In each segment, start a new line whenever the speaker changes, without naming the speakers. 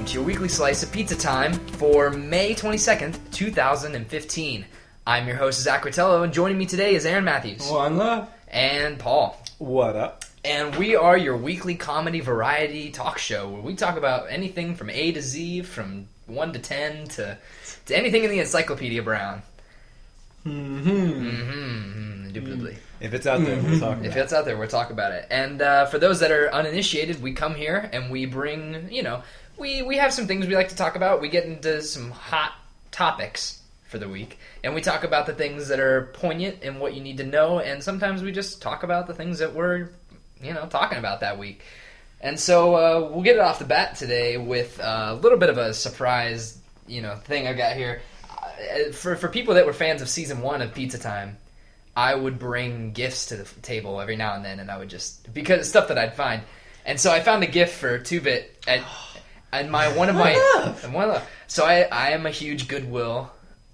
welcome to your weekly slice of pizza time for May 22nd, 2015. I'm your host, Zach Rotello, and joining me today is Aaron Matheus.
One love.
And Paul.
What up?
And we are your weekly comedy variety talk show where we talk about anything from A to Z, from 1 to 10 to anything in the Encyclopedia Brown. Indubitably.
If it's out there, we'll talk about it.
If it's out there, we'll talk about it. And for those that are uninitiated, we come here and we bring, we have some things we like to talk about. We get into some hot topics for the week. And we talk about the things that are poignant and what you need to know. And sometimes we just talk about the things that we're, talking about that week. And so we'll get it off the bat today with a little bit of a surprise, thing I've got here. For people that were fans of Season 1 of Pizza Time, I would bring gifts to the table every now and then, and I would just... because it's stuff that I'd find. And so I found a gift for 2-Bit at one of my... So I am a huge Goodwill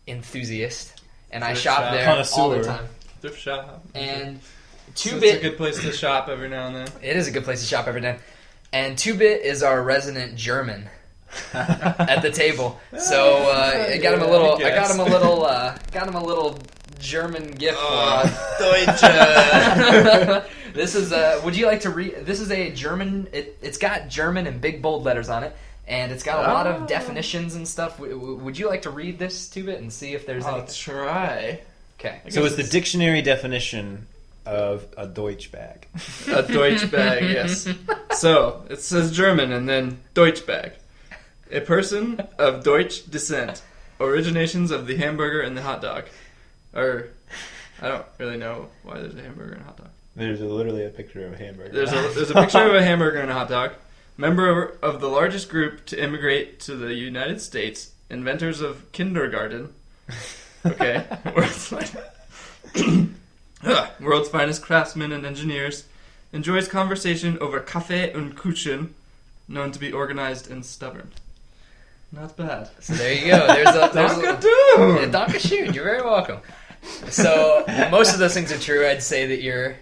enthusiast, and I shop there all the time.
Thrift shop.
And 2-Bit...
It's a good place to shop every now and then.
It is a good place to shop every now and then. And 2-Bit is our resident German at the table. So I got him a little... I got him a little German gift for
Deutsche.
This is would you like to read? This is a German. It's got German and big bold letters on it, and it's got a lot of definitions and stuff. Would you like to read this to it and see if there's
I'll
anything?
try.
Okay.
So it's the dictionary definition of a Deutsch bag.
A Deutsch bag, yes. So it says German and then Deutsch bag. A person of Deutsch descent. Originations of the hamburger and the hot dog. Or, I don't really know why there's a hamburger and a hot dog.
There's literally a picture of a hamburger.
There's a picture of a hamburger and a hot dog. Member of the largest group to immigrate to the United States. Inventors of kindergarten. Okay. World's finest craftsmen and engineers. Enjoys conversation over Kaffee und Kuchen. Known to be organized and stubborn. Not bad.
So there you go. There's a Dankeschön. You're very welcome. So most of those things are true. I'd say that you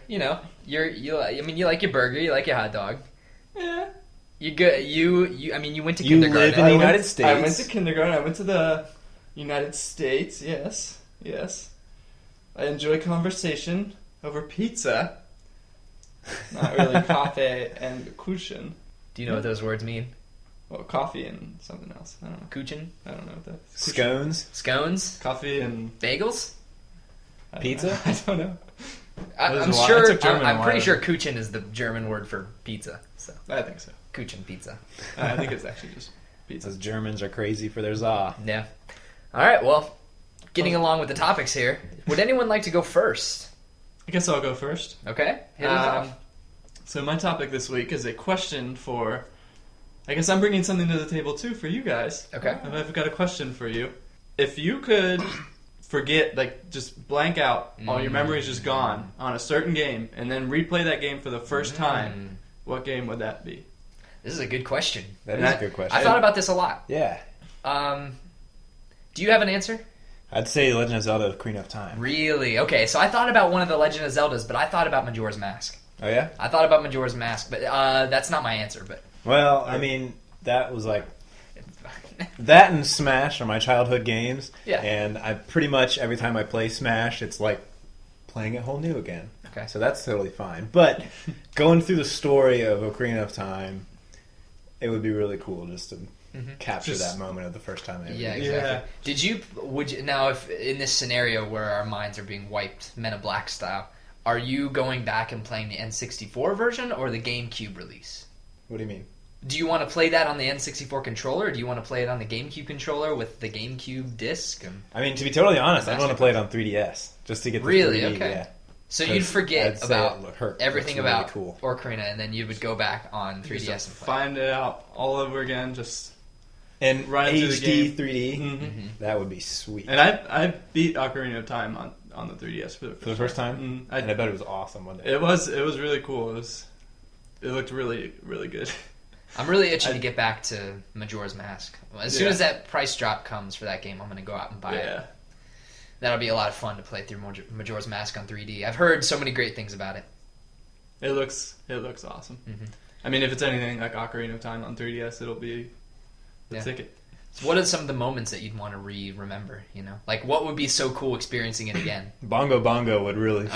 like your burger, you like your hot dog.
Yeah.
You good. You went to
You
kindergarten.
live in the United States.
I went to kindergarten. I went to the United States. Yes. I enjoy conversation over pizza. Not really coffee and kuchen.
Do you know what those words mean?
Well, coffee and something else. I don't know.
Kuchen?
I don't know what that is.
Scones?
Scones?
Coffee and...
Bagels?
Pizza?
I don't know.
I'm pretty sure Kuchen is the German word for pizza. So
I think so.
Kuchen pizza.
I think it's actually just pizza.
Those Germans are crazy for their za.
Yeah. All right, well, getting along with the topics here, would anyone like to go first?
I guess I'll go first.
Okay. Hit us off.
So my topic this week is a question for... I guess I'm bringing something to the table, too, for you guys.
Okay.
I've got a question for you. If you could forget, just blank out, all your memories just gone on a certain game, and then replay that game for the first time, what game would that be?
This is a good question.
That is a good question.
I thought about this a lot.
Yeah.
Do you have an answer?
I'd say Legend of Zelda Ocarina of Time.
Really? Okay, so I thought about one of the Legend of Zeldas, but I thought about Majora's Mask.
Oh, yeah?
I thought about Majora's Mask, but that's not my answer, but...
Well, I mean, that was like... That and Smash are my childhood games.
Yeah.
And I pretty much, every time I play Smash, it's like playing it whole new again.
Okay.
So that's totally fine. But going through the story of Ocarina of Time, it would be really cool just to capture that moment of the first time I ever
Yeah,
did it.
exactly. Would you now, if in this scenario where our minds are being wiped, Men in Black style, are you going back and playing the N64 version or the GameCube release?
What do you mean?
Do you want to play that on the N64 controller, or do you want to play it on the GameCube controller with the GameCube disc?
I mean, to be totally honest, I want to play it on 3DS just to get the
Really?
3D.
Okay.
Yeah.
So you'd forget about everything
really
about
cool.
Ocarina, and then you would go back on 3DS and play.
Find it out all over again, just...
And
Right into the
HD
game.
3D, that would be sweet.
And I beat Ocarina of Time on the 3DS for the
first time? And I bet it was awesome one day.
It was really cool. It looked really, really good.
I'm really itching to get back to Majora's Mask. As soon as that price drop comes for that game, I'm going to go out and buy it. That'll be a lot of fun to play through Majora's Mask on 3D. I've heard so many great things about it.
It looks awesome. I mean, if it's anything like Ocarina of Time on 3DS, it'll be the ticket.
So what are some of the moments that you'd want to remember? Like what would be so cool experiencing it again?
Bongo Bongo would really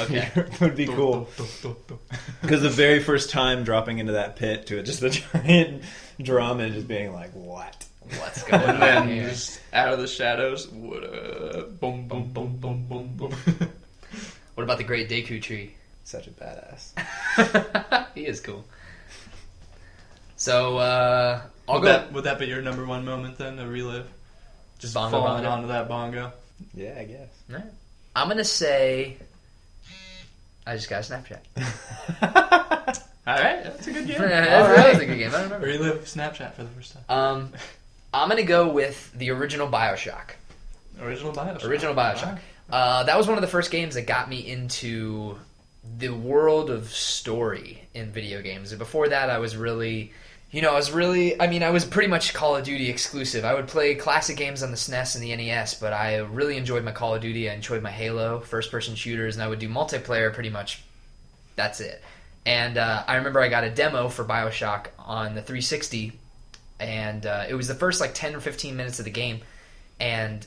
would be cool. Because the very first time dropping into that pit to just the giant drum and just being like, what?
What's going
And
on
then
here?
just out of the shadows, what a boom, boom, boom, boom, boom, boom.
What about the Great Deku Tree?
Such a badass.
He is cool. So,
Would that be your number one moment then, a relive? Just
Bongo
falling
Bongo?
onto that bongo?
Yeah, I guess.
Right. I'm going to say I just got a Snapchat.
Alright, that's a good game.
That was a good game. I don't remember.
Relive Snapchat for the first time.
I'm going to go with the original Bioshock.
Original Bioshock.
Original Bioshock. That was one of the first games that got me into the world of story in video games. And before that, I was pretty much Call of Duty exclusive. I would play classic games on the SNES and the NES, but I really enjoyed my Call of Duty. I enjoyed my Halo, first-person shooters, and I would do multiplayer pretty much. That's it. And I remember I got a demo for Bioshock on the 360, and it was the first 10 or 15 minutes of the game. And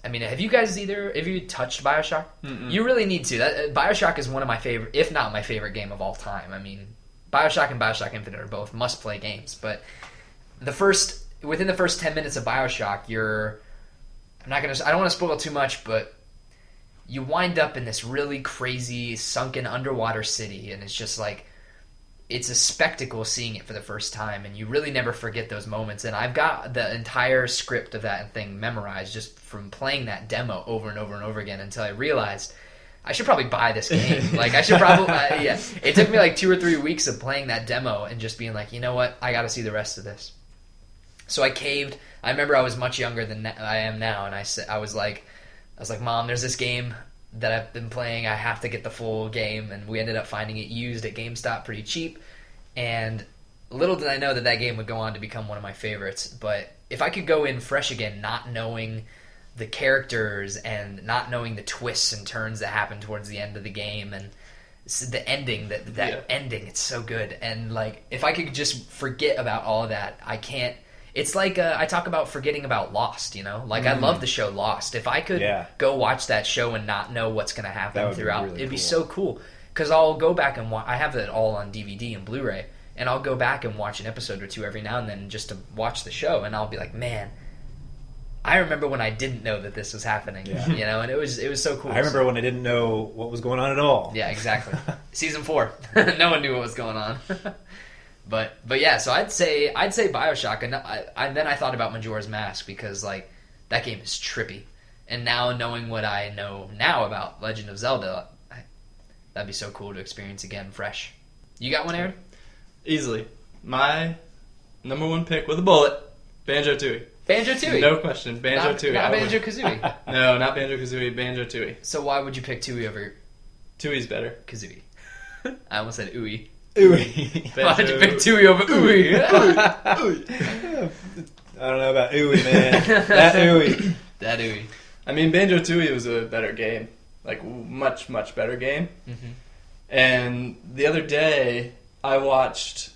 I mean, have you touched Bioshock?
Mm-mm.
You really need to. Bioshock is one of my favorite, if not my favorite game of all time. I mean, Bioshock and Bioshock Infinite are both must-play games, but within the first 10 minutes of Bioshock, I don't want to spoil too much, but you wind up in this really crazy, sunken underwater city, and it's just it's a spectacle seeing it for the first time, and you really never forget those moments. And I've got the entire script of that thing memorized just from playing that demo over and over and over again until I realized I should probably buy this game. I should probably, yeah. It took me 2 or 3 weeks of playing that demo and just being like, you know what, I got to see the rest of this. So I caved. I remember I was much younger than I am now, and I was like, Mom, there's this game that I've been playing. I have to get the full game, and we ended up finding it used at GameStop pretty cheap. And little did I know that game would go on to become one of my favorites. But if I could go in fresh again, not knowing the characters and not knowing the twists and turns that happen towards the end of the game, and the ending, ending, it's so good. And if I could just forget about all of that, I can't. It's I talk about forgetting about Lost, I love the show Lost. If I could go watch that show and not know what's going to happen throughout,
really
it'd be
cool.
So cool. Because I'll go back and I have it all on DVD and Blu-ray, and I'll go back and watch an episode or two every now and then just to watch the show, and I'll be like, man, I remember when I didn't know that this was happening, and it was so cool.
I remember when I didn't know what was going on at all.
Yeah, exactly. Season 4, no one knew what was going on. But yeah, so I'd say Bioshock, and then I thought about Majora's Mask because that game is trippy, and now knowing what I know now about Legend of Zelda, that'd be so cool to experience again, fresh. You got one, Aaron?
Easily, my number one pick with a bullet, Banjo-Tooie.
Banjo-Tooie.
No question, Banjo-Tooie.
Not Banjo-Kazooie.
No, not Banjo-Kazooie, Banjo-Tooie.
So why would you pick Tooie over
Tooie's better.
Kazooie? I almost said Ooey.
Ooey.
Why'd you pick Tooie over Ooey?
I don't know about Ooey, man. That Ooey.
That Ooey.
I mean, Banjo-Tooie was a better game. Much, much better game.
Mm-hmm.
And the other day, I watched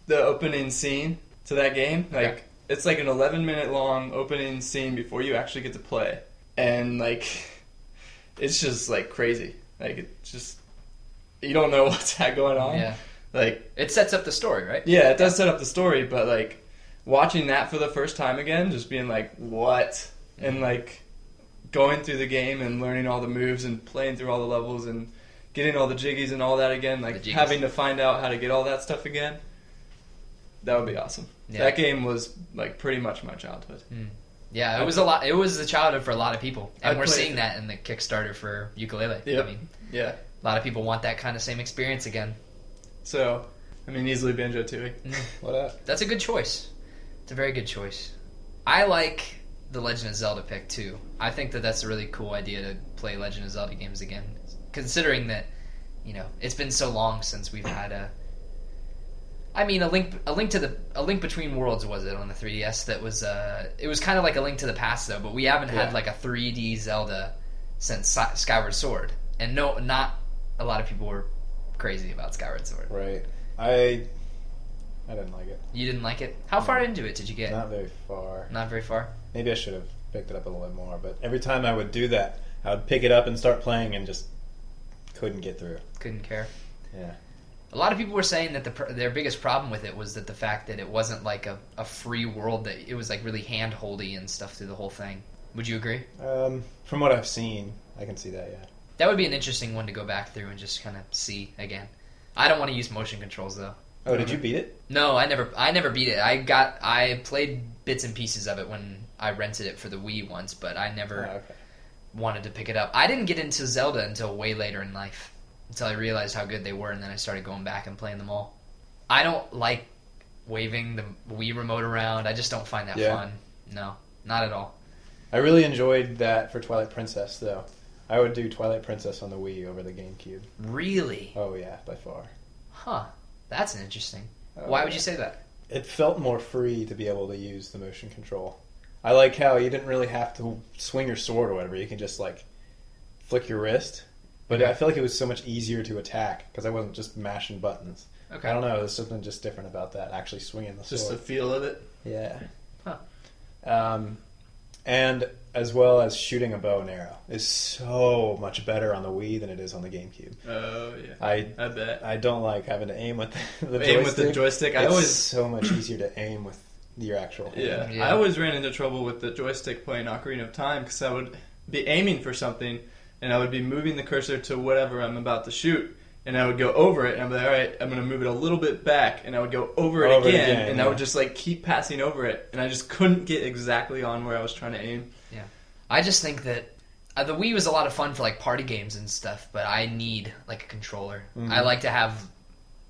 the opening scene to that game. It's an 11-minute long opening scene before you actually get to play. And, it's just, crazy. It's just, you don't know what's going on.
Yeah. It sets up the story, right?
Yeah, it does set up the story, but, watching that for the first time again, just being what? And, going through the game and learning all the moves and playing through all the levels and getting all the jiggies and all that again, having to find out how to get all that stuff again, that would be awesome. Yeah. That game was pretty much my childhood.
Yeah, it was a lot. It was the childhood for a lot of people, and we're seeing that in the Kickstarter for Ukulele.
Yep.
I mean,
yeah,
a lot of people want that kind of same experience again.
So, easily Banjo-Tooie.
What up?
That's a good choice. It's a very good choice. I like the Legend of Zelda pick too. I think that's a really cool idea to play Legend of Zelda games again, considering that it's been so long since we've had a Link Between Worlds, was it on the 3DS? That was it was kind of like a Link to the Past though, but we haven't had a 3D Zelda since Skyward Sword, and not a lot of people were crazy about Skyward Sword.
Right. I I didn't like it.
You didn't like it? How far into it did you get?
Not very far.
Not very far?
Maybe I should have picked it up a little bit more, but every time I would do that, I would pick it up and start playing and just couldn't get through.
Couldn't care.
Yeah.
A lot of people were saying that their biggest problem with it was that the fact that it wasn't like a free world, that it was like really hand-holdy and stuff through the whole thing. Would you agree?
From what I've seen, I can see that, yeah.
That would be an interesting one to go back through and just kind of see again. I don't want to use motion controls though.
Oh, did you beat it?
No, I never beat it. I played bits and pieces of it when I rented it for the Wii once, but I never wanted to pick it up. I didn't get into Zelda until way later in life, until I realized how good they were, and then I started going back and playing them all. I don't like waving the Wii remote around. I just don't find that fun. No, not at all.
I really enjoyed that for Twilight Princess, though. I would do Twilight Princess on the Wii over the GameCube.
Really?
Oh, yeah, by far.
Huh. That's interesting. Why would you say that?
It felt more free to be able to use the motion control. I like how you didn't really have to swing your sword or whatever. You can just, like, flick your wrist. But I feel like it was so much easier to attack because I wasn't just mashing buttons.
Okay.
I don't know. There's something just different about that, actually swinging the sword.
Just the feel of it?
Yeah.
Huh.
And as well as shooting a bow and arrow is so much better on the Wii than it is on the GameCube.
Oh, yeah.
I
bet.
I don't like having to aim with the joystick.
Aim with the joystick.
It's so much easier to aim with your actual hand.
Yeah. I always ran into trouble with the joystick playing Ocarina of Time because I would be aiming for something and I would be moving the cursor to whatever I'm about to shoot. And I would go over it, and I'd be like, all right, I'm going to move it a little bit back. And I would go over it again, and I would just like keep passing over it. And I just couldn't get exactly on where I was trying to aim. Yeah.
I just think that the Wii was a lot of fun for like party games and stuff, but I need like a controller. Mm-hmm. I like to have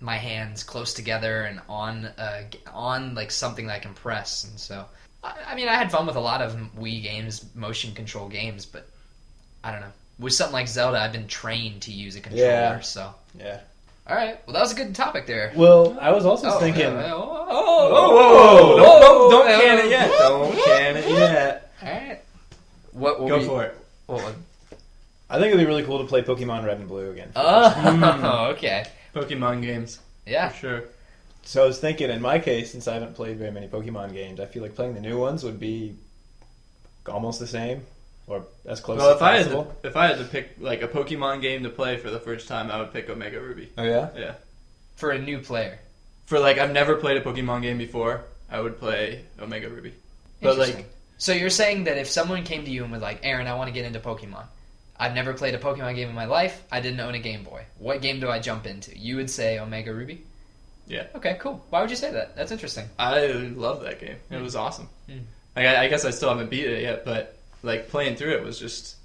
my hands close together and on like something that I can press. And so, I mean, I had fun with a lot of Wii games, motion control games, but I don't know. With something like Zelda, I've been trained to use a controller, so...
Yeah.
All right. Well, that was a good topic there.
Well, I was also thinking...
Don't can it yet. Don't can it yet.
All right.
Go for it.
I think it'd be really cool to play Pokemon Red and Blue again.
Oh, okay.
Pokemon games.
Yeah.
For sure.
So I was thinking, in my case, since I haven't played very many Pokemon games, I feel like playing the new ones would be almost the same. Or as close as possible.
If I had to pick like a Pokemon game to play for the first time, I would pick Omega Ruby.
Oh yeah?
Yeah.
For a new player.
For like I've never played a Pokemon game before, I would play Omega Ruby. But like,
so you're saying that if someone came to you and was like, Aaron, I want to get into Pokemon. I've never played a Pokemon game in my life. I didn't own a Game Boy. What game do I jump into? You would say Omega Ruby?
Yeah.
Okay, cool. Why would you say that? That's interesting.
I love that game. It was awesome. I guess I still haven't beat it yet, but like playing through it was just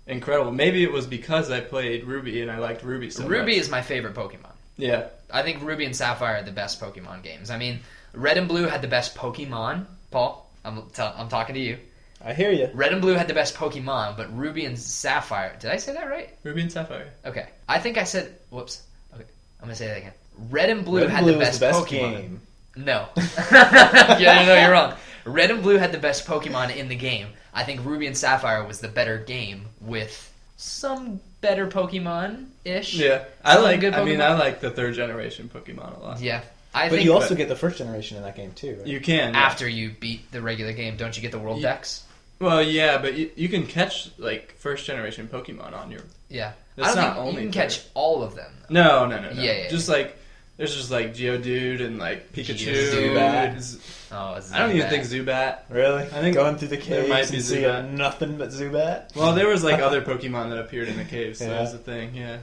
incredible. Maybe it was because I played Ruby and I liked Ruby so much.
Ruby is my favorite Pokemon.
Yeah.
I think Ruby and Sapphire are the best Pokemon games. I mean, Red and Blue had the best Pokemon. Paul, I'm talking to you.
I hear you.
Red and Blue had the best Pokemon, but Ruby and Sapphire... Did I say that right?
Ruby and Sapphire.
Okay. I think I said... Whoops. Okay. I'm going to say that again. Red and Blue had the best Pokemon.
Game.
No. Yeah, no, you're wrong. Red and Blue had the best Pokemon in the game. I think Ruby and Sapphire was the better game with some better Pokemon-ish.
Yeah. I like the third generation Pokemon a lot.
Yeah.
But you also get the first generation in that game too, right?
You can. Yeah.
After you beat the regular game, don't you get the world dex?
Well, yeah, but you can catch like first generation Pokemon on your...
Yeah.
That's
I don't
not
think
only
you can catch all of them.
No.
Yeah.
Just like... There's just like Geodude and like Pikachu.
Zubat. Zubat.
I don't even think Zubat.
Really?
I think
going through the caves
might be
and seeing nothing but Zubat.
Well, there was like other Pokemon that appeared in the caves. So that was the thing. Yeah.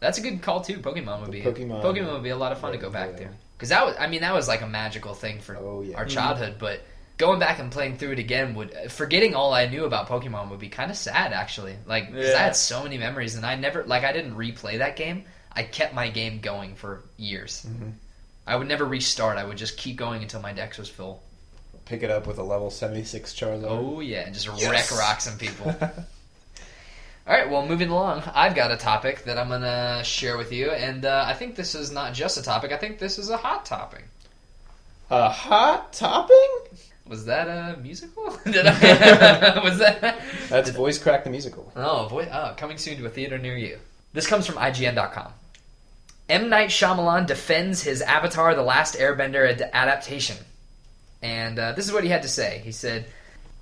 That's a good call too. Pokemon would be a lot of fun to go back there because that was like a magical thing for our childhood. But going back and playing through it again forgetting all I knew about Pokemon would be kind of sad actually. Like because I had so many memories and I didn't replay that game. I kept my game going for years. Mm-hmm. I would never restart. I would just keep going until my dex was full.
Pick it up with a level 76 Charizard.
Oh, yeah, and just wreck rocks on people. All right, well, moving along, I've got a topic that I'm going to share with you, and I think this is not just a topic. I think this is a hot topic.
A hot topping?
Was that a musical? Was that?
That's Voice Crack the Musical.
Oh, coming soon to a theater near you. This comes from IGN.com. M. Night Shyamalan defends his Avatar: The Last Airbender adaptation. And this is what he had to say. He said,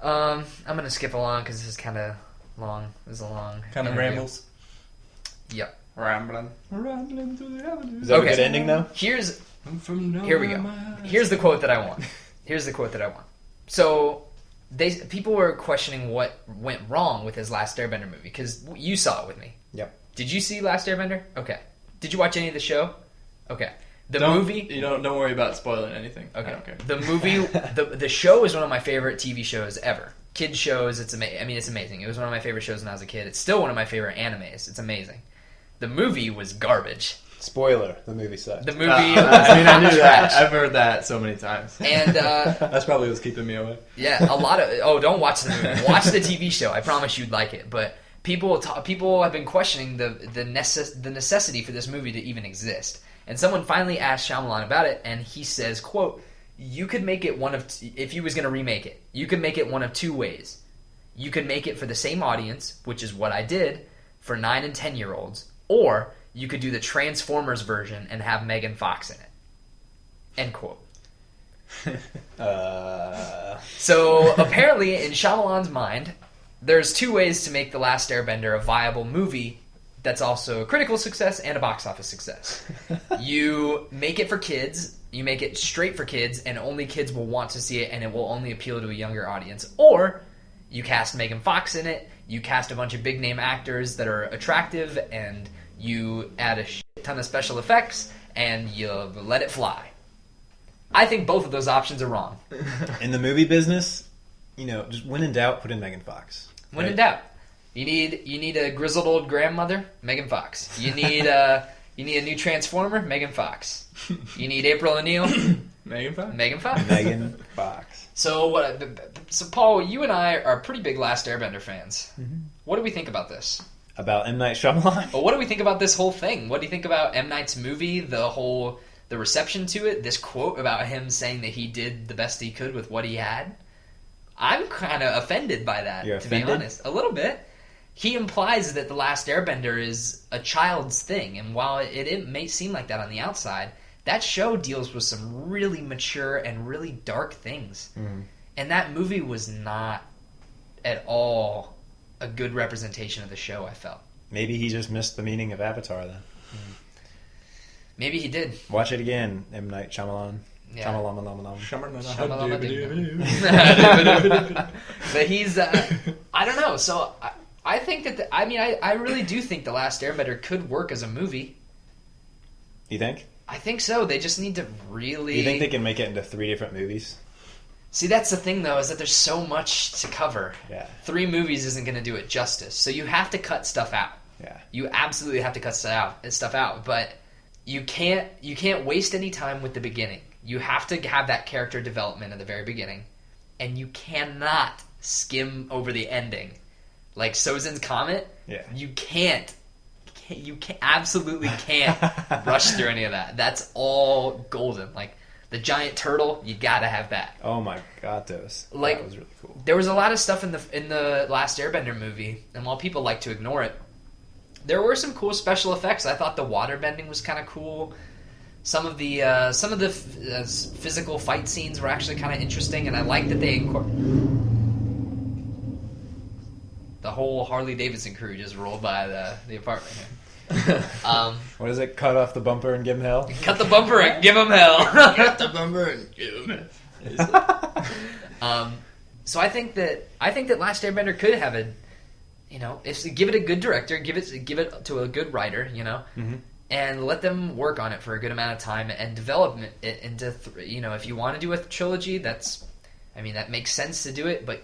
I'm going to skip along because this is kind of long. This is a long
Kind of
interview.
rambles.
Yep.
Rambling through the avenues.
Is that
Okay.
a good ending, though?
Here we go. Here's the quote that I want. So, people were questioning what went wrong with his Last Airbender movie, because you saw it with me.
Yep.
Did you see Last Airbender? Okay. Did you watch any of the show? Okay.
Movie. You don't worry about spoiling anything.
Okay.
I don't care.
The movie, the show is one of my favorite TV shows ever. Kids shows, it's amazing. I mean, it's amazing. It was one of my favorite shows when I was a kid. It's still one of my favorite animes. It's amazing. The movie was garbage.
Spoiler: the movie sucked.
The movie.
I knew that.
trash.
I've heard that so many times.
And
that's probably what's keeping me away.
yeah, a lot of. Oh, don't watch the movie. Watch the TV show. I promise you'd like it. But people have been questioning the necessity for this movie to even exist. And someone finally asked Shyamalan about it, and he says, "quote You could make it if he was going to remake it, you could make it one of two ways. You could make it for the same audience, which is what I did for 9 and 10-year-olds, or you could do the Transformers version and have Megan Fox in it." End quote. So apparently, in Shyamalan's mind, there's two ways to make The Last Airbender a viable movie that's also a critical success and a box office success. You make it for kids, you make it straight for kids, and only kids will want to see it, and it will only appeal to a younger audience. Or you cast Megan Fox in it, you cast a bunch of big-name actors that are attractive, and you add a shit ton of special effects, and you let it fly. I think both of those options are wrong.
In the movie business, just when in doubt, put in Megan Fox.
When in doubt. You need a grizzled old grandmother, Megan Fox. You need a new Transformer, Megan Fox. You need April O'Neil,
Megan Fox.
Megan Fox.
Megan Fox.
So Paul, you and I are pretty big Last Airbender fans.
Mm-hmm.
What do we think about this?
About M. Night Shyamalan?
But what do we think about this whole thing? What do you think about M. Night's movie? The reception to it. This quote about him saying that he did the best he could with what he had. I'm kind of offended by that.
You're
to
offended?
be honest, a little bit. He implies that The Last Airbender is a child's thing, and while it may seem like that on the outside, that show deals with some really mature and really dark things.
Mm-hmm.
And that movie was not at all a good representation of the show, I felt.
Maybe he just missed the meaning of Avatar, then.
Maybe he did.
Watch it again, M. Night Shyamalan.
Yeah.
Shyamalan.
But he's, I don't know, so I think that, I really do think The Last Airbender could work as a movie.
You think?
I think so. They just need to really...
You think they can make it into 3 different movies?
See, that's the thing, though, is that there's so much to cover.
Yeah.
3 movies isn't going to do it justice. So you have to cut stuff out.
Yeah.
You absolutely have to cut stuff out. But you can't waste any time with the beginning. You have to have that character development at the very beginning. And you cannot skim over the ending. Like Sozin's Comet,
Yeah.
you absolutely can't rush through any of that. That's all golden. Like the giant turtle, you gotta have that.
Oh my god, those.
Like,
that was really cool.
There was a lot of stuff in the Last Airbender movie, and while people like to ignore it, there were some cool special effects. I thought the water bending was kind of cool. Some of the physical fight scenes were actually kind of interesting, and I like that they the whole Harley Davidson crew just rolled by the apartment here.
What is it? Cut off the bumper and give him hell?
Cut the bumper and give him hell.
Cut the bumper and give him hell.
So I think that Last Airbender could have give it a good director, give it to a good writer,
Mm-hmm.
and let them work on it for a good amount of time and develop it into if you want to do a trilogy, that makes sense to do it, but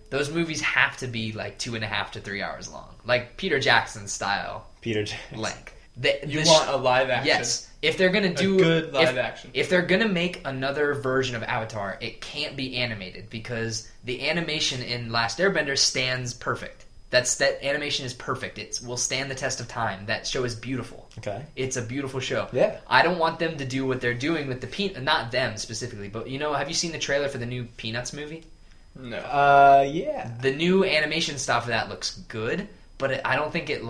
those movies have to be like 2.5 to 3 hours long, like Peter Jackson style length.
You want a live action?
Yes. If they're gonna do
a good live action,
if they're gonna make another version of Avatar, it can't be animated because the animation in Last Airbender stands perfect. That animation is perfect. It will stand the test of time. That show is beautiful.
Okay.
It's a beautiful show.
Yeah.
I don't want them to do what they're doing with the not them specifically, but have you seen the trailer for the new Peanuts movie?
no.
Yeah.
The new animation style for that looks good, but I don't think it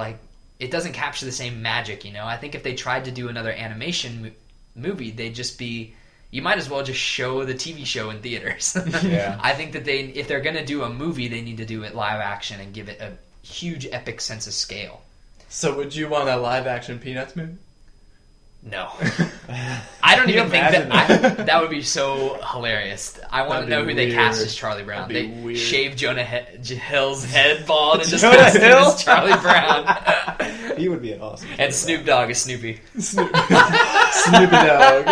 it doesn't capture the same magic, you know? I think if they tried to do another animation movie, they'd just be... You might as well just show the TV show in theaters.
Yeah.
I think that if they're going to do a movie, they need to do it live action and give it a huge epic sense of scale.
So would you want a live action Peanuts movie?
No. I don't
Can you
even think
imagine
that would be so hilarious. I want to
That'd
know
be
who they
weird.
cast as Charlie Brown.
That'd
They
be weird.
shave Jonah Hill's head bald and just
Jonah
cast him
Hill?
as Charlie Brown.
He would be an awesome.
And Snoop Dogg is Snoopy.
Snoopy Dogg.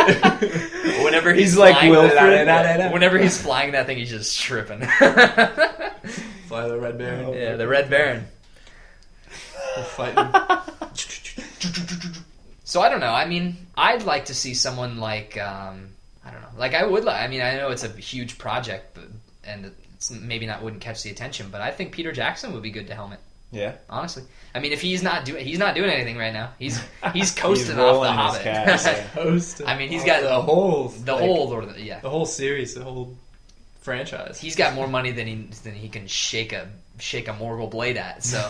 Whenever he's
like
flying,
Wilfred.
Whenever he's flying that thing, he's just tripping.
Fly the Red Baron.
Yeah, the Red Baron.
We're fighting.
So I don't know. I mean, I'd like to see someone like I don't know. Like I would. I mean, I know it's a huge project, and it's maybe wouldn't catch the attention, but I think Peter Jackson would be good to helmet.
Yeah.
Honestly, I mean, if he's not doing anything right now. He's coasting
He's
off the
rolling his
Hobbit.
cash, yeah.
Host.
I mean, he's got
the whole
the whole Lord of the
the whole series, the whole franchise.
He's got more money than he can shake a Morgul blade at. So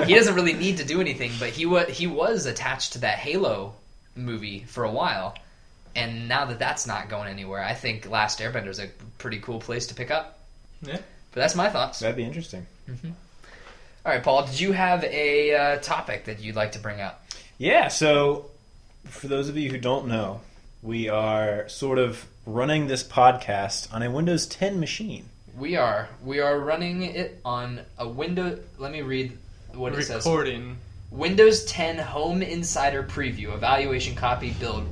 he doesn't really need to do anything. But he was attached to that Halo movie for a while, and now that that's not going anywhere, I think Last Airbender is a pretty cool place to pick up.
Yeah.
But that's my thoughts.
That'd be interesting.
Mm-hmm. All right, Paul, did you have a topic that you'd like to bring up?
Yeah, so for those of you who don't know, we are sort of running this podcast on a Windows 10 machine.
We are running it on a Windows. Let me read what it says.
Recording.
Windows 10 Home Insider Preview Evaluation Copy Build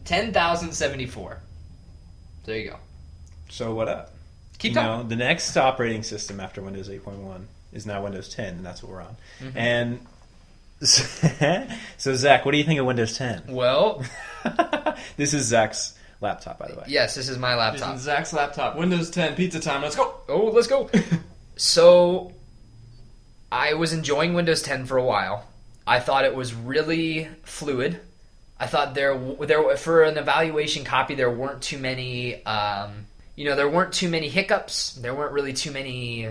10,074. There you go.
So what up?
Keep
you
talking.
know, the next operating system after Windows 8.1 is now Windows 10, and that's what we're on.
Mm-hmm.
And so, Zach, what do you think of Windows 10?
Well,
This is Zach's laptop, by the way.
yes, this is my laptop.
Using Zach's laptop. Windows 10, pizza time. Let's go.
Oh, let's go. So, I was enjoying Windows 10 for a while. I thought it was really fluid. I thought there for an evaluation copy, there weren't too many, there weren't too many hiccups. There weren't really too many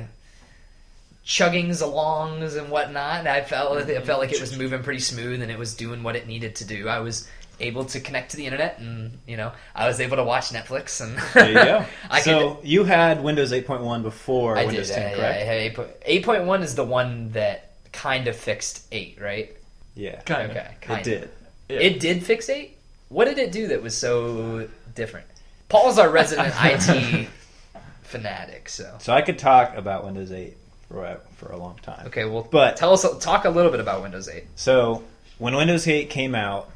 chuggings alongs and whatnot. I felt like it was moving pretty smooth and it was doing what it needed to do. I was able to connect to the internet and, I was able to watch Netflix. And
There you go. You had Windows 8.1 before
I
Windows
did,
10,
yeah,
correct?
8.1 is the one that kind of fixed 8, right?
Yeah.
Kind of.
Okay,
It
kind of.
did.
Yeah.
It did fix 8? What did it do that was so different? Paul's our resident IT fanatic, so.
So I could talk about Windows 8 for a long time.
Okay, well,
But-
talk a little bit about Windows 8.
So when Windows 8 came out,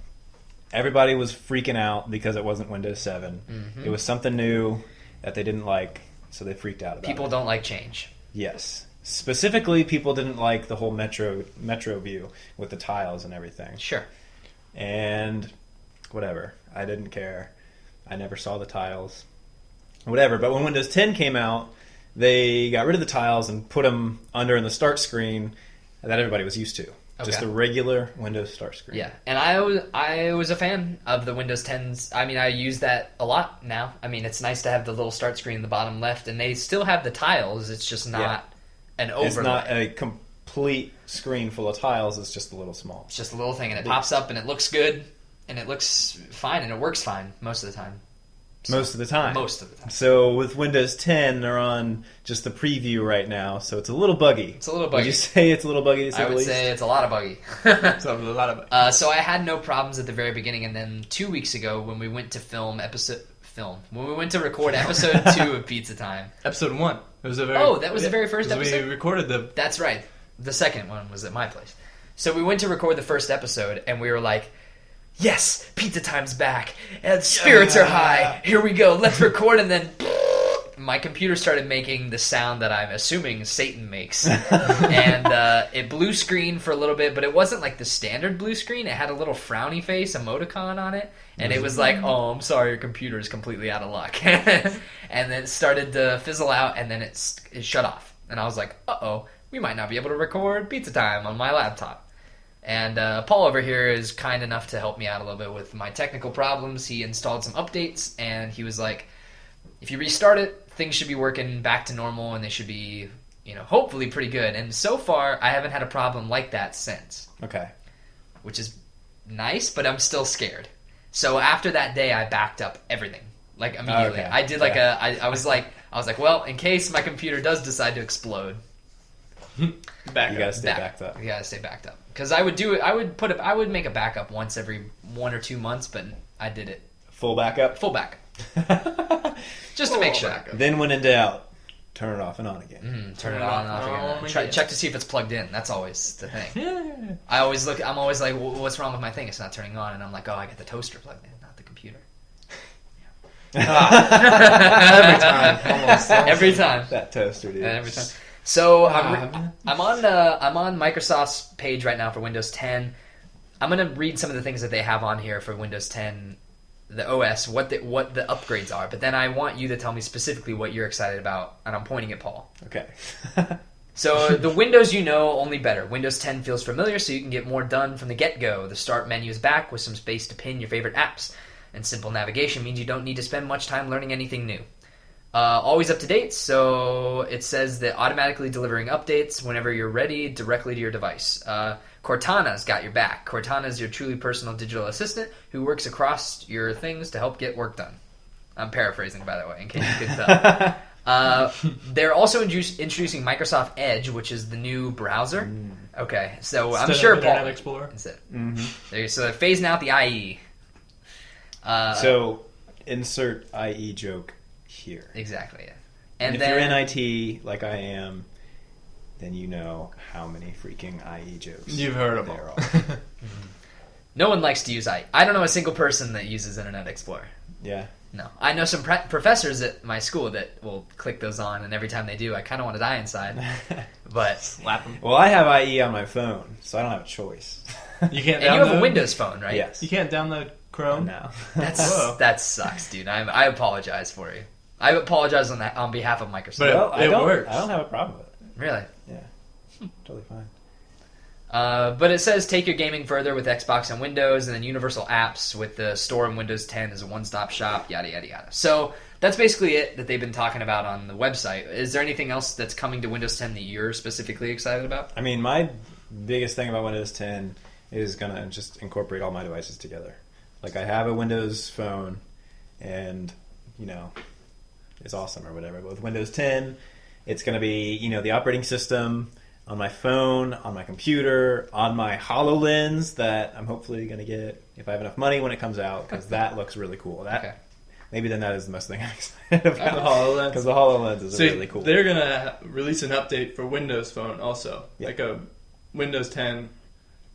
everybody was freaking out because it wasn't Windows 7.
Mm-hmm.
It was something new that they didn't like, so they freaked out about
People
it.
don't like change.
Yes. Specifically, people didn't like the whole Metro view with the tiles and everything.
Sure.
And whatever. I didn't care. I never saw the tiles. Whatever. But when Windows 10 came out, they got rid of the tiles and put them under in the start screen that everybody was used to. Just
Okay.
the regular Windows start screen.
Yeah, and I was a fan of the Windows 10s. I mean, I use that a lot now. I mean, it's nice to have the little start screen in the bottom left, and they still have the tiles. It's just not an overlay.
It's not a complete screen full of tiles. It's just a little small.
It's just a little thing, and it pops up, and it looks good, and it looks fine, and it works fine most of the time.
Most of the time.
Most of the time.
So with Windows 10, they're on just the preview right now, so it's a little buggy.
It's a little
Would
buggy.
you say it's a little buggy to say
I
the
would
least?
say it's a lot of buggy.
So a lot of
So I had no problems at the very beginning, and then 2 weeks ago when we went to when we went to record episode 2 of Pizza Time.
episode 1. It was the very.
Oh, that was the very first episode?
We recorded the.
That's right. The second one was at my place. So we went to record the first episode, and we were like, yes, Pizza Time's back, and spirits are high. Here we go. Let's record, and then my computer started making the sound that I'm assuming Satan makes. And it blue screen for a little bit, but it wasn't like the standard blue screen. It had a little frowny face emoticon on it. And it was like, oh, I'm sorry, your computer is completely out of luck. And then it started to fizzle out, and then it shut off. And I was like, uh-oh, we might not be able to record Pizza Time on my laptop. And Paul over here is kind enough to help me out a little bit with my technical problems. He installed some updates, and he was like, if you restart it, things should be working back to normal, and they should be hopefully pretty good. And so far, I haven't had a problem like that since.
Okay.
Which is nice, but I'm still scared. So after that day, I backed up everything. Like, immediately.
Okay.
I did like I was like, well, in case my computer does decide to explode.
You gotta stay backed up.
You gotta stay backed up. Because I would make a backup once every 1 or 2 months, but I did it.
Full backup?
Full backup. Just to make sure.
Then when in doubt, turn it off and on again.
Turn it on and off again. Check to see if it's plugged in. That's always the thing. I'm always like, what's wrong with my thing? It's not turning on. And I'm like, oh, I got the toaster plugged in, not the computer.
Every time. Almost.
Every time.
That toaster, dude.
Every time. So I'm on Microsoft's page right now for Windows 10. I'm going to read some of the things that they have on here for Windows 10, the OS, what the upgrades are. But then I want you to tell me specifically what you're excited about, and I'm pointing at Paul.
Okay.
So the Windows only better. Windows 10 feels familiar, so you can get more done from the get-go. The Start menu is back with some space to pin your favorite apps. And simple navigation means you don't need to spend much time learning anything new. Always up to date, so it says that automatically delivering updates whenever you're ready directly to your device. Cortana's got your back. Cortana is your truly personal digital assistant who works across your things to help get work done. I'm paraphrasing, by the way, in case you couldn't tell. They're also introducing Microsoft Edge, which is the new browser. Okay, so I'm sure Paul...
Internet Explorer.
That's it.
Mm-hmm.
So they're phasing out the IE.
So insert IE joke here.
Exactly, yeah.
And if you're in IT, like I am, then you know how many freaking IE jokes
you've heard of
there
all.
are.
No one likes to use IE. I don't know a single person that uses Internet Explorer.
Yeah.
No. I know some professors at my school that will click those on, and every time they do, I kind of want to die inside. But
slap them.
Well, I have IE on my phone, so I don't have a choice.
You can't.
And you have a Windows phone, right?
Yes.
You can't download Chrome.
No.
That sucks, dude. I apologize for you. I apologize on behalf of Microsoft.
But
Well,
it works.
I don't have a problem with it.
Really?
Yeah. Totally fine.
But it says take your gaming further with Xbox and Windows, and then Universal Apps with the store in Windows 10 as a one-stop shop, yada, yada, yada. So that's basically it that they've been talking about on the website. Is there anything else that's coming to Windows 10 that you're specifically excited about?
I mean, my biggest thing about Windows 10 is going to just incorporate all my devices together. Like, I have a Windows phone, and, it's awesome or whatever. But with Windows 10, it's going to be, the operating system on my phone, on my computer, on my HoloLens that I'm hopefully going to get if I have enough money when it comes out, because that looks really cool. Maybe then that is the most thing I'm excited about.
The HoloLens.
Because the HoloLens is really cool.
They're going to release an update for Windows Phone also. Yeah. Like a Windows 10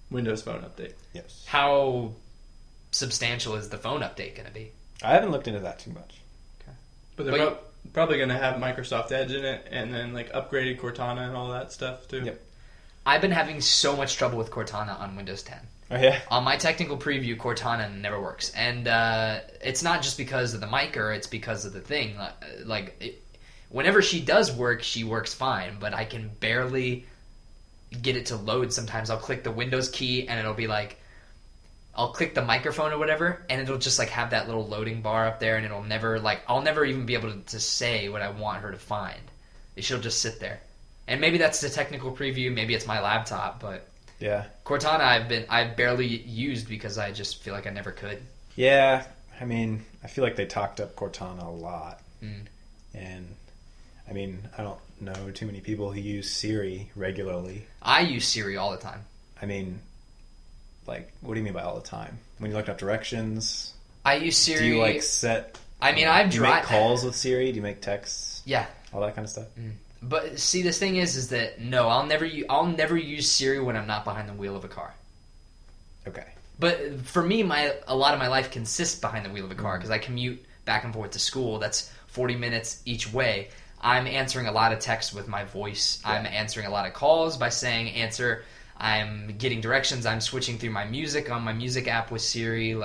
Windows Phone update.
Yes.
How substantial is the phone update going to be?
I haven't looked into that too much.
Okay.
But they're probably going to have Microsoft Edge in it, and then upgraded Cortana and all that stuff too.
Yep.
I've been having so much trouble with Cortana on Windows 10.
Oh, yeah?
On my technical preview, Cortana never works. And it's not just because of the micer, it's because of the thing. Whenever she does work, she works fine, but I can barely get it to load sometimes. I'll click the Windows key, and it'll be like, I'll click the microphone or whatever, and it'll just have that little loading bar up there, and it'll never I'll never even be able to say what I want her to find. She'll just sit there. And maybe that's the technical preview, maybe it's my laptop, but
yeah,
Cortana I've barely used because I just feel like I never could.
Yeah, I mean, I feel like they talked up Cortana a lot. And I mean, I don't know too many people who use Siri regularly.
I use Siri all the time.
I mean, what do you mean by all the time? When you look up directions?
I use Siri.
Do you set...
I mean,
do you make calls with Siri? Do you make texts?
Yeah.
All that kind of stuff?
But see, this thing is that no, I'll never use Siri when I'm not behind the wheel of a car.
Okay.
But for me, a lot of my life consists behind the wheel of a car because I commute back and forth to school. That's 40 minutes each way. I'm answering a lot of texts with my voice. Yeah. I'm answering a lot of calls by saying answer. I'm getting directions. I'm switching through my music on my music app with Siri.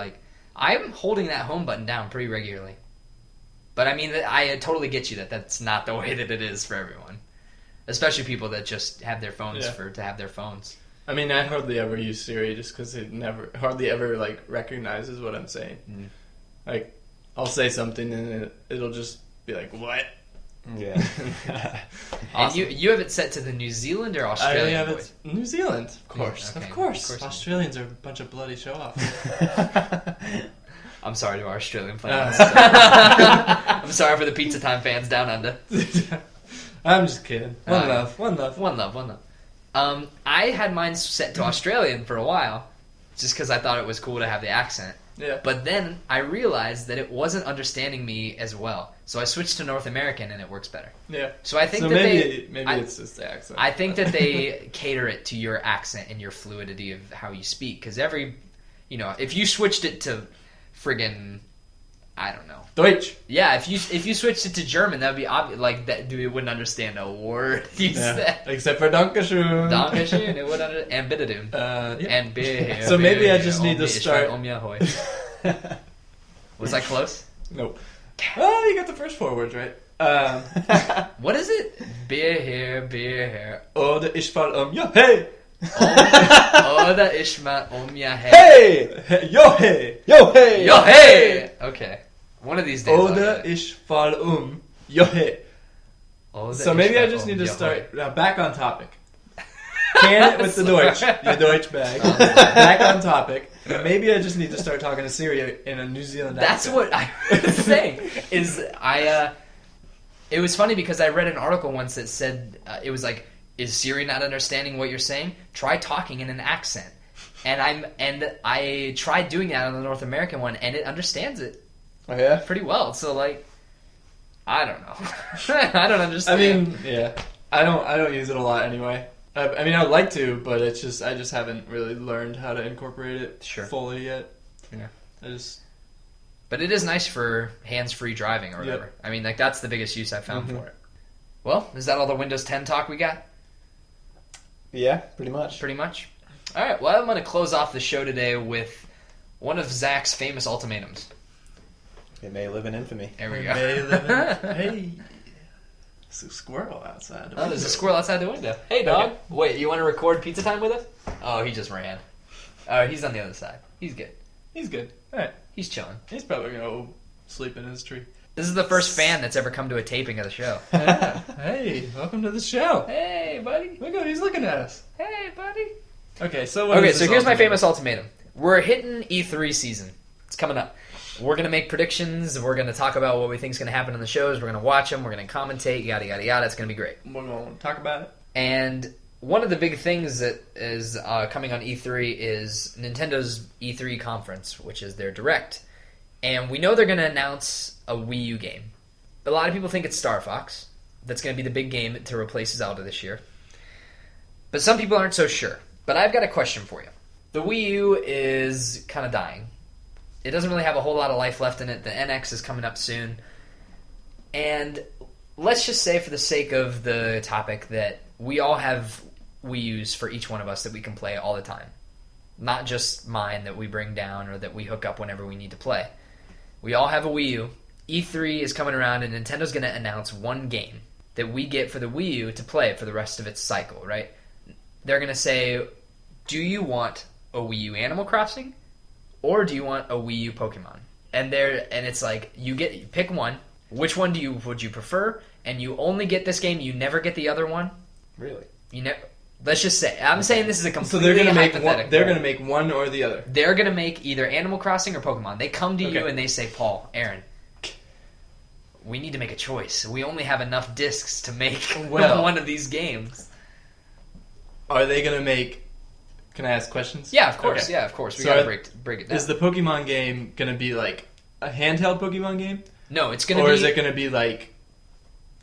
I'm holding that home button down pretty regularly. But I mean, I totally get you that that's not the way that it is for everyone. Especially people that just have their phones to have their phones.
I mean, I hardly ever use Siri just because it hardly ever recognizes what I'm saying. I'll say something and it'll just be like, what?
Yeah.
And you have it set to the New Zealand or
I
Australian
have
voice?
it New Zealand, of course.
Okay,
Of course.
of course.
Australians are a bunch of bloody show-offs.
I'm sorry to our Australian fans. I'm sorry for the Pizza Time fans down under.
I'm just kidding. One love.
One love. I had mine set to Australian for a while, just because I thought it was cool to have the accent.
Yeah.
But then I realized that it wasn't understanding me as well, so I switched to North American, and it works better.
Yeah.
So I think
so
that
maybe it's just the accent.
I think that they cater it to your accent and your fluidity of how you speak, because if you switched it to friggin', I don't know.
Deutsch.
Yeah, if you switched it to German, that would be obvious. Like that, dude wouldn't understand a word you said.
Except for Dankeschön.
Dankeschön, it would and bittedoom.
Yeah.
And beer.
So maybe I just need to start.
Was I close?
Nope. Oh, you got the first 4 words right.
What is it? Beer here.
Oder ich fall ja, hey!
Oder ich mal ja,
hey! Hey! Yo, hey!
Yo, hey!
Yo, hey! Okay. One of these days.
Oder ich fall ja, hey! So maybe I just need to start. Now, back on topic. Can it with the Deutsch. Your Deutsch bag. Back on topic. Maybe I just need to start talking to Siri in a New Zealand
That's
accent.
what I was saying. It was funny because I read an article once that said, it was like, is Siri not understanding what you're saying? Try talking in an accent. And I tried doing that on the North American one, and it understands it
Oh, yeah?
pretty well. So, like, I don't know. I don't understand.
I mean, yeah. I don't use it a lot anyway. I mean, I'd like to, but I just haven't really learned how to incorporate it fully yet.
Yeah.
But
it is nice for hands-free driving or whatever.
Yep.
I mean, like, that's the biggest use I've found for it. Well, is that all the Windows 10 talk we got?
Yeah, pretty much.
Pretty much. All right, well, I'm going to close off the show today with one of Zach's famous ultimatums.
It may live in infamy.
There we go.
Hey, there's a squirrel outside.
Oh, there's a squirrel outside the window. Hey, dog. Okay. Wait, you want to record Pizza Time with us? Oh, he just ran. Oh, he's on the other side. He's good.
He's good. All right.
He's chilling.
He's probably going to sleep in his tree.
This is the first fan that's ever come to a taping of the show.
Yeah. Hey, welcome to the show.
Hey, buddy.
Look at he's looking at us.
Hey, buddy.
Okay, so
here's my famous ultimatum. We're hitting E3 season. It's coming up. We're going to make predictions. We're going to talk about what we think is going to happen in the shows. We're going to watch them. We're going to commentate, yada, yada, yada. It's going to be great.
We're going to talk about it.
And one of the big things that is coming on E3 is Nintendo's E3 conference, which is their Direct. And we know they're going to announce a Wii U game. A lot of people think it's Star Fox. That's going to be the big game to replace Zelda this year. But some people aren't so sure. But I've got a question for you. The Wii U is kind of dying. It doesn't really have a whole lot of life left in it. The NX is coming up soon. And let's just say, for the sake of the topic, that we all have Wii U's for each one of us that we can play all the time. Not just mine that we bring down or that we hook up whenever we need to play. We all have a Wii U. E3 is coming around, and Nintendo's going to announce one game that we get for the Wii U to play for the rest of its cycle, right? They're going to say, do you want a Wii U Animal Crossing, or do you want a Wii U Pokemon? And it's like, you pick one. Which one would you prefer? And you only get this game. You never get the other one.
Really?
Let's just say. I'm saying this is a completely
So they're going to make
hypothetical.
they're going to make one or the other.
They're going to make either Animal Crossing or Pokemon. They come to you and they say, Paul, Aaron, we need to make a choice. We only have enough discs to make one of these games.
Are they going to make... Can I ask questions?
Yeah, of course.
Okay.
Yeah, of course. We got to break it down.
Is the Pokemon game going to be like a handheld Pokemon game?
No, it's going to be...
Or is it going to be like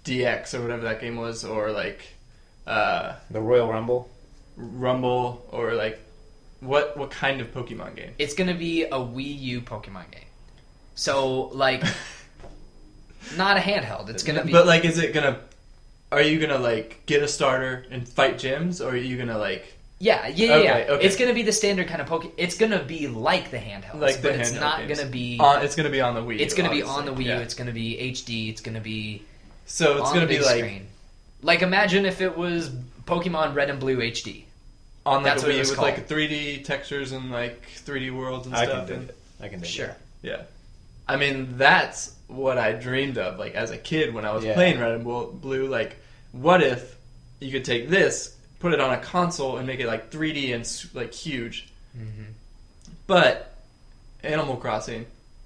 DX or whatever that game was, or like...
the Royal Rumble?
Rumble, or like... What kind of Pokemon game?
It's going to be a Wii U Pokemon game. So, like... not a handheld. It's going to be...
But, like, is it going to... Are you going to, like, get a starter and fight gyms, or are you going to, like...
Yeah.
Okay.
It's going to be the standard kind of Pokemon. It's going to be like the handhelds, but it's not going to be...
it's going to be on the Wii U.
It's going to be on the Wii U. It's going to be HD. It's going to be...
So it's going to be like...
Screen. Like, imagine if it was Pokemon Red and Blue HD.
On like
That's
a
what
Wii
it was
with
called.
like 3D textures and like 3D worlds and
I
stuff.
can dig it.
Sure.
Yeah. I mean, that's what I dreamed of, like, as a kid when I was playing Red and Blue. Like, what if you could take this, put it on a console, and make it, like, 3D and, like, huge? Mm-hmm. But Animal Crossing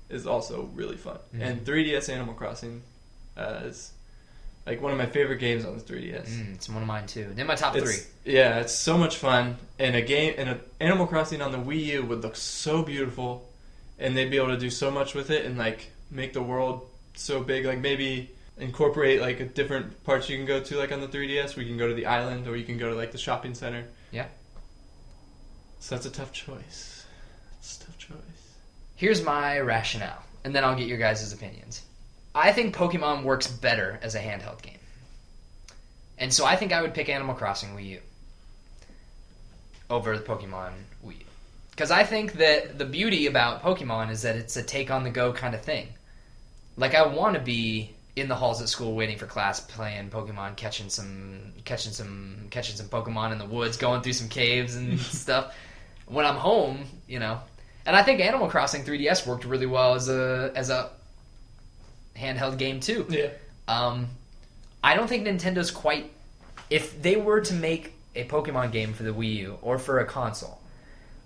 is also really fun. Mm-hmm. And 3DS Animal Crossing is, like, one of my favorite games on the 3DS.
It's one of mine, too. In my top 3.
Yeah, it's so much fun. And Animal Crossing on the Wii U would look so beautiful. And they'd be able to do so much with it and, like, make the world so big. Like, maybe incorporate, like, a different parts you can go to, like, on the 3DS. We can go to the island, or you can go to, like, the shopping center.
Yeah.
So that's a tough choice. It's a tough choice.
Here's my rationale, and then I'll get your guys' opinions. I think Pokemon works better as a handheld game. And so I think I would pick Animal Crossing Wii U over the Pokemon Wii U. Because I think that the beauty about Pokemon is that it's a take-on-the-go kind of thing. Like, I want to be in the halls at school waiting for class, playing Pokemon, catching some Pokemon in the woods, going through some caves and stuff. When I'm home, you know. And I think Animal Crossing 3DS worked really well as a handheld game too.
Yeah.
I don't think Nintendo's quite. If they were to make a Pokemon game for the Wii U or for a console,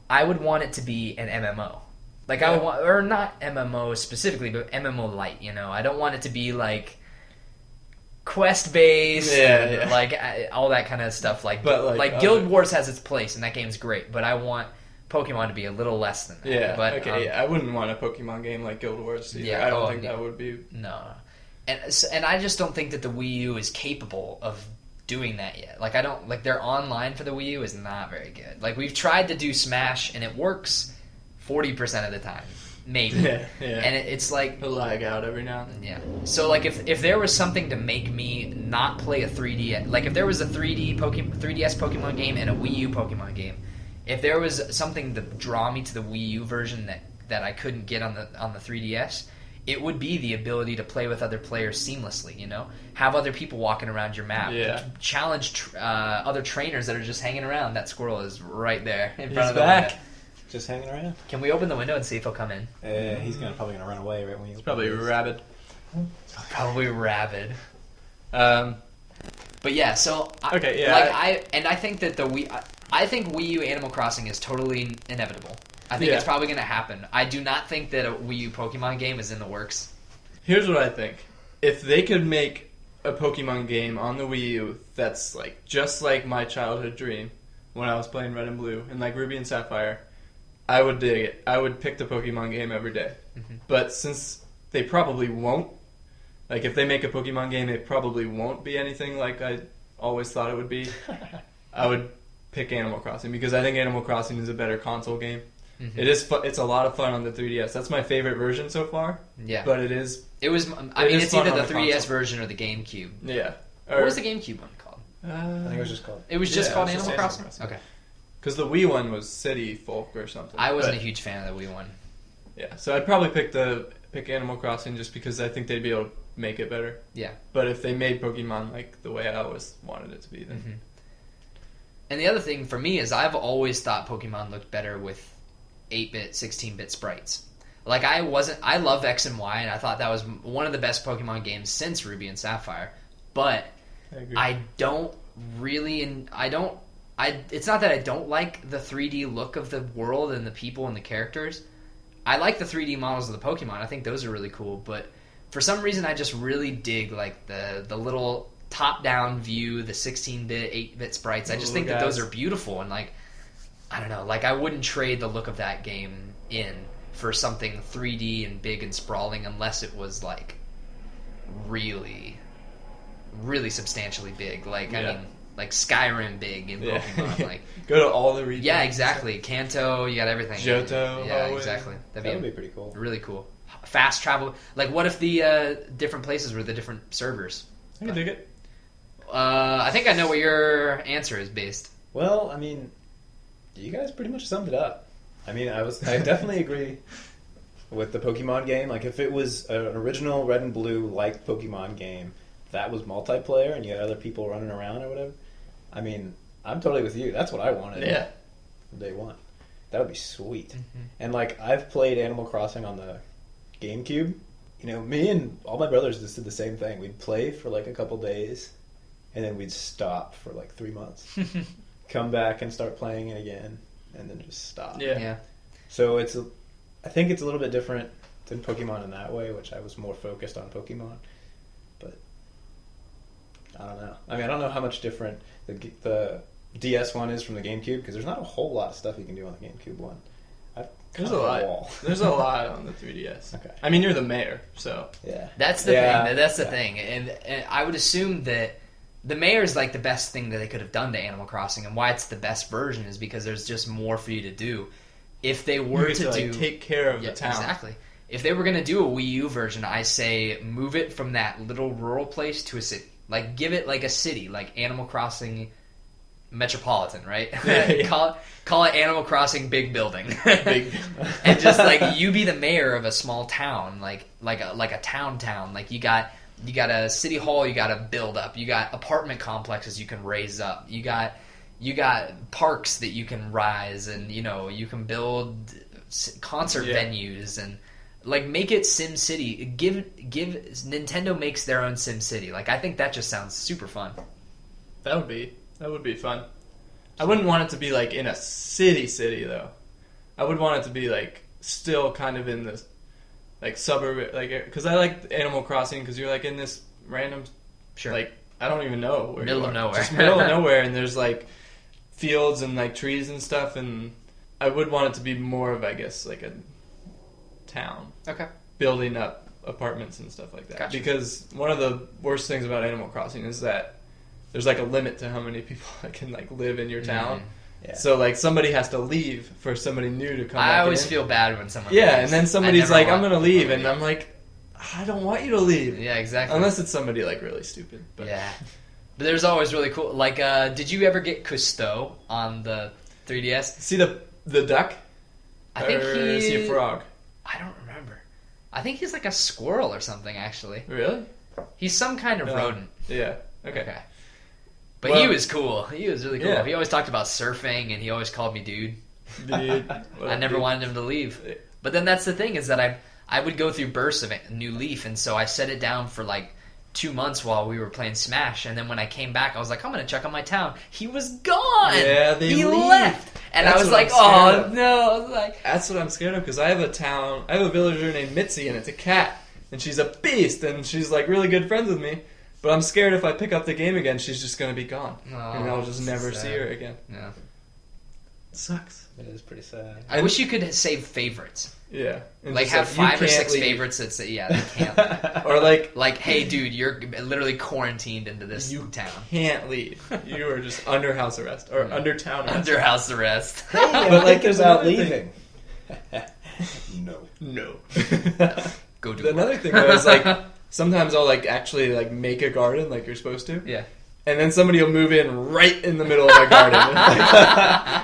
I would want it to be an MMO. Like, I would want, or not MMO specifically, but MMO light. You know, I don't want it to be like quest based, like all that kind of stuff. Like Guild Wars has its place, and that game's great. But I want Pokemon to be a little less than that.
Yeah,
but
I wouldn't want a Pokemon game like Guild Wars either. I don't think that would be...
No. And I just don't think that the Wii U is capable of doing that yet. Like, I don't... Like, their online for the Wii U is not very good. Like, we've tried to do Smash, and it works 40% of the time. Maybe. Yeah. And it's like...
It'll lag out every now and then.
Yeah. So, like, if there was something to make me not play a 3D... Like, if there was a 3DS Pokemon game and a Wii U Pokemon game... If there was something to draw me to the Wii U version that I couldn't get on the 3DS, it would be the ability to play with other players seamlessly, you know? Have other people walking around your map.
Yeah.
Challenge other trainers that are just hanging around. That squirrel is right there in front of
the window.
Just hanging around.
Can we open the window and see if he'll come in?
He's probably going to run away right when you...
It's probably rabid.
Probably rabid. But yeah, so...
Okay, yeah.
I think that I think Wii U Animal Crossing is totally inevitable. I think it's probably going to happen. I do not think that a Wii U Pokemon game is in the works.
Here's what I think. If they could make a Pokemon game on the Wii U that's like just like my childhood dream when I was playing Red and Blue and like Ruby and Sapphire, I would dig it. I would pick the Pokemon game every day. Mm-hmm. But since they probably won't, like if they make a Pokemon game, it probably won't be anything like I always thought it would be. I would pick Animal Crossing because I think Animal Crossing is a better console game. Mm-hmm. It is. It's a lot of fun on the 3DS. That's my favorite version so far.
Yeah,
but it is.
It was. I mean, it's either the 3DS console version or the GameCube.
Yeah.
What was the GameCube one called?
I think it was just called.
It was just called Animal Crossing. Okay.
Because the Wii one was City Folk or something.
I wasn't a huge fan of the Wii one.
Yeah, so I'd probably pick Animal Crossing just because I think they'd be able to make it better.
Yeah.
But if they made Pokemon like the way I always wanted it to be, then.
Mm-hmm. And the other thing for me is I've always thought Pokemon looked better with 8-bit, 16-bit sprites. Like, I love X and Y, and I thought that was one of the best Pokemon games since Ruby and Sapphire. But I don't really, it's not that I don't like the 3D look of the world and the people and the characters. I like the 3D models of the Pokemon. I think those are really cool. But for some reason, I just really dig like the little top-down view, the 16-bit, 8-bit sprites. I just think that those are beautiful. And like, I don't know, like I wouldn't trade the look of that game in for something 3D and big and sprawling unless it was like really, really substantially big. Like, I mean, like Skyrim big in Pokemon. Like,
go to all the regions.
Yeah, exactly. Kanto, you got everything.
Johto.
Yeah, exactly.
That would be pretty cool.
Really cool. Fast travel. Like, what if the different places were the different servers?
I can dig it.
I think I know what your answer is based.
Well, I mean, you guys pretty much summed it up. I mean, I definitely agree with the Pokemon game. Like, if it was an original Red and Blue like Pokemon game that was multiplayer and you had other people running around or whatever, I mean, I'm totally with you. That's what I wanted.
Yeah.
From day one. That would be sweet. Mm-hmm. And like, I've played Animal Crossing on the GameCube, me and all my brothers just did the same thing. We'd play for like a couple days, and then we'd stop for like 3 months. Come back and start playing it again, and then just stop.
Yeah.
So I think it's a little bit different than Pokemon in that way, which I was more focused on Pokemon. But I don't know. I mean, I don't know how much different the DS one is from the GameCube, because there's not a whole lot of stuff you can do on the GameCube one.
There's a lot. There's a lot on the 3DS.
Okay.
I mean, you're the mayor, so
yeah.
That's the thing. That's the thing, and I would assume that the mayor is like the best thing that they could have done to Animal Crossing, and why it's the best version is because there's just more for you to do. If they were to
take care of the town,
exactly. If they were going to do a Wii U version, I say move it from that little rural place to a city. Like, give it like a city, like Animal Crossing Metropolitan, right?
Yeah.
Call it Animal Crossing Big Building. And just like you be the mayor of a small town, like a town. Like you got a city hall you got to build up. You got apartment complexes you can raise up. You got parks that you can rise, and you can build concert venues, and like make it Sim City. Give Nintendo makes their own Sim City. Like, I think that just sounds super fun.
That would be fun. I wouldn't want it to be like in a city though. I would want it to be like still kind of in the like suburb, like, because I like Animal Crossing because you're like in this random like I don't even know where
middle of nowhere,
just middle of nowhere, and there's like fields and like trees and stuff, and I would want it to be more of, I guess, like a town.
Okay.
Building up apartments and stuff like that.
Gotcha.
Because one of the worst things about Animal Crossing is that there's like a limit to how many people can like live in your town.
Mm.
Yeah.
So like somebody has to leave for somebody new to come back
I always
in.
feel bad when someone
Yeah,
leaves.
and then somebody's like, I'm going to leave, and
I'm
I'm like, I don't want you to leave.
Yeah, exactly.
Unless it's somebody like really stupid. But.
Yeah. But there's always really cool. Like, did you ever get Cousteau on the 3DS?
See the duck?
I think
or is he a frog?
I don't remember. I think he's like a squirrel or something, actually.
Really?
He's some kind of rodent.
Yeah. Okay.
But he was cool. He was really cool.
Yeah.
He always talked about surfing, and he always called me dude.
Dude.
I never wanted him to leave. But then that's the thing, is that I would go through bursts of a new leaf, and so I set it down for like 2 months while we were playing Smash, and then when I came back, I was like, I'm going to check on my town. He was gone!
Yeah,
he
leave.
left! And
That's
I was
what
like,
I'm scared
oh,
of.
no. I was like,
That's what I'm scared of, because I have a villager named Mitzi, and it's a cat, and she's a beast, and she's like really good friends with me, but I'm scared if I pick up the game again, she's just going to be gone, and I'll just never see her again.
Yeah.
It sucks.
It is pretty sad.
I wish you could save favorites.
Yeah. And
Like,
just
have
you
5 or 6
can't leave.
favorites that say, yeah, they can't.
Or
Like, hey, dude, you're literally quarantined into this town.
Can't leave. You are just under house arrest, or under town arrest.
Under house arrest.
Hey,
But, like,
there's
there's
about
another
leaving.
No.
Go do
Another
work.
thing though is like sometimes I'll like actually like make a garden like you're supposed to.
Yeah.
And then somebody will move in right in the middle of my garden.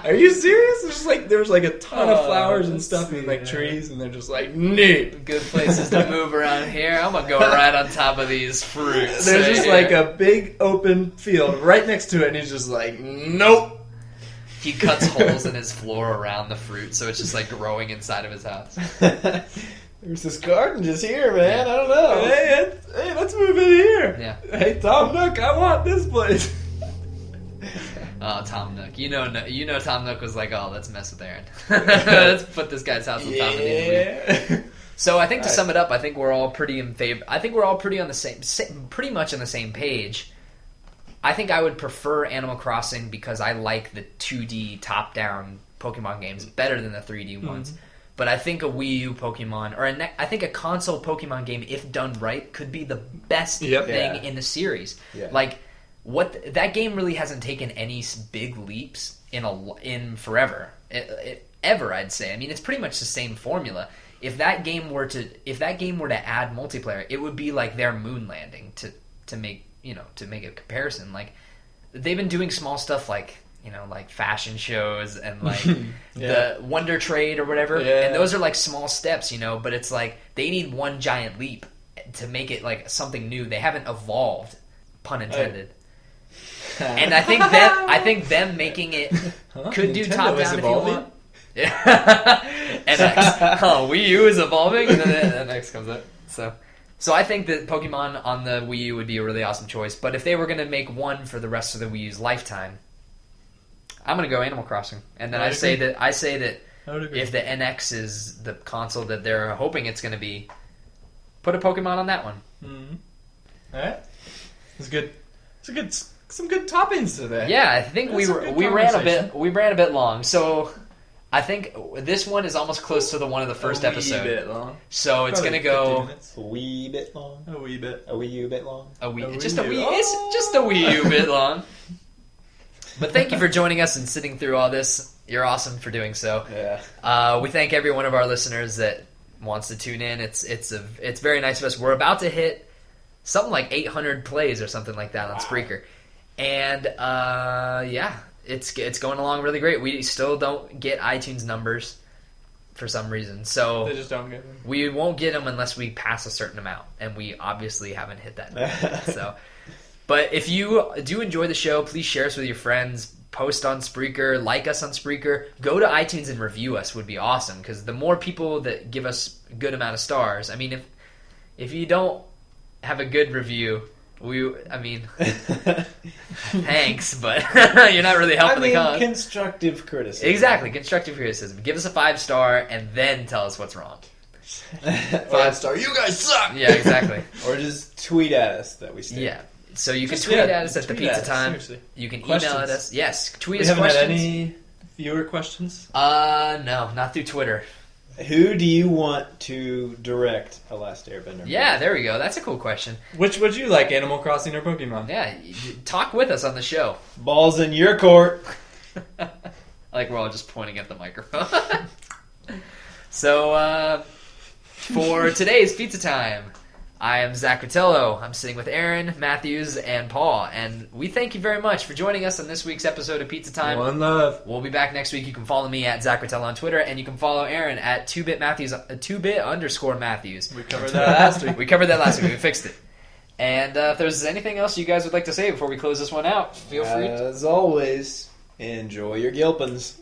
Are you serious? It's just like there's like a ton of flowers and stuff and like trees, and they're just like, nope.
Good places to move around here. I'm gonna go right on top of these fruits.
There's
right
just
here.
like a big open field right next to it, and he's just like, nope.
He cuts holes in his floor around the fruit, so it's just like growing inside of his house.
There's this garden just here, man. I don't know.
Hey, let's move in here.
Yeah.
Hey, Tom Nook, I want this place.
Tom Nook. You know Tom Nook was like, oh, let's mess with Aaron. Let's put this guy's house on top of the So I think to sum it up, I think we're all pretty in favor. I think we're all pretty on the pretty much on the same page. I think I would prefer Animal Crossing because I like the 2D top-down Pokemon games better than the 3D ones. But I think a Wii U Pokemon, or I think a console Pokemon game, if done right, could be the best thing in the series.
Yeah.
Like, that game really hasn't taken any big leaps in forever, ever. I'd say. I mean, it's pretty much the same formula. If that game were to add multiplayer, it would be like their moon landing to make a comparison. Like, they've been doing small stuff like, like fashion shows and like the Wonder Trade or whatever. And those are like small steps, but it's like they need one giant leap to make it like something new. They haven't evolved, pun intended. And I think them making it could do
Nintendo
top
is
down if you
evolving?
want. Yeah. NX. Oh, Wii U is evolving, and then the NX comes out. So I think that Pokemon on the Wii U would be a really awesome choice. But if they were going to make one for the rest of the Wii U's lifetime, I'm going to go Animal Crossing. And then I say that if the NX is the console that they're hoping it's going to be, put a Pokemon on that one.
Mm-hmm. All right, it's good. Some good toppings today.
Yeah, I think we ran a bit long. So I think this one is almost close to the one of the first episode.
A wee bit long.
So it's
Probably
going to go
15 minutes.
A wee bit long.
A wee bit.
A wee U bit long.
It's just a wee U bit long. But thank you for joining us and sitting through all this. You're awesome for doing so.
Yeah.
We thank every one of our listeners that wants to tune in. It's very nice of us. We're about to hit something like 800 plays or something like that on Spreaker. And it's going along really great. We still don't get iTunes numbers for some reason. So
They just don't get them.
we won't get them unless we pass a certain amount, and we obviously haven't hit that number. So but if you do enjoy the show, please share us with your friends. Post on Spreaker, like us on Spreaker. Go to iTunes and review us would be awesome, because the more people that give us a good amount of stars. I mean, if you don't have a good review, thanks, but you're not really helping the cause.
Constructive criticism.
Exactly, constructive criticism. Give us a 5-star and then tell us what's wrong.
5-star. You guys suck.
Yeah, exactly.
Or just tweet at us that we stink.
Yeah. So you can tweet at us at the Pizza Time.
Seriously.
You can
Questions.
email at us. Yes, tweet
We
us
haven't
questions.
had any viewer questions.
No, not through Twitter.
Who do you want to direct a Last Airbender?
Yeah, there we go. That's a cool question.
Which would you like, Animal Crossing or Pokemon?
Yeah, talk with us on the show.
Balls in your court.
Like we're all just pointing at the microphone. So, for today's Pizza Time, I am Zach Rotello. I'm sitting with Aaron, Matheus, and Paul. And we thank you very much for joining us on this week's episode of Pizza Time.
One love.
We'll be back next week. You can follow me at Zach Rotello on Twitter, and you can follow Aaron at 2bit_Matthews.
We covered that last week.
We covered that last week. We fixed it. And if there's anything else you guys would like to say before we close this one out, feel free to.
As always, enjoy your gilpins.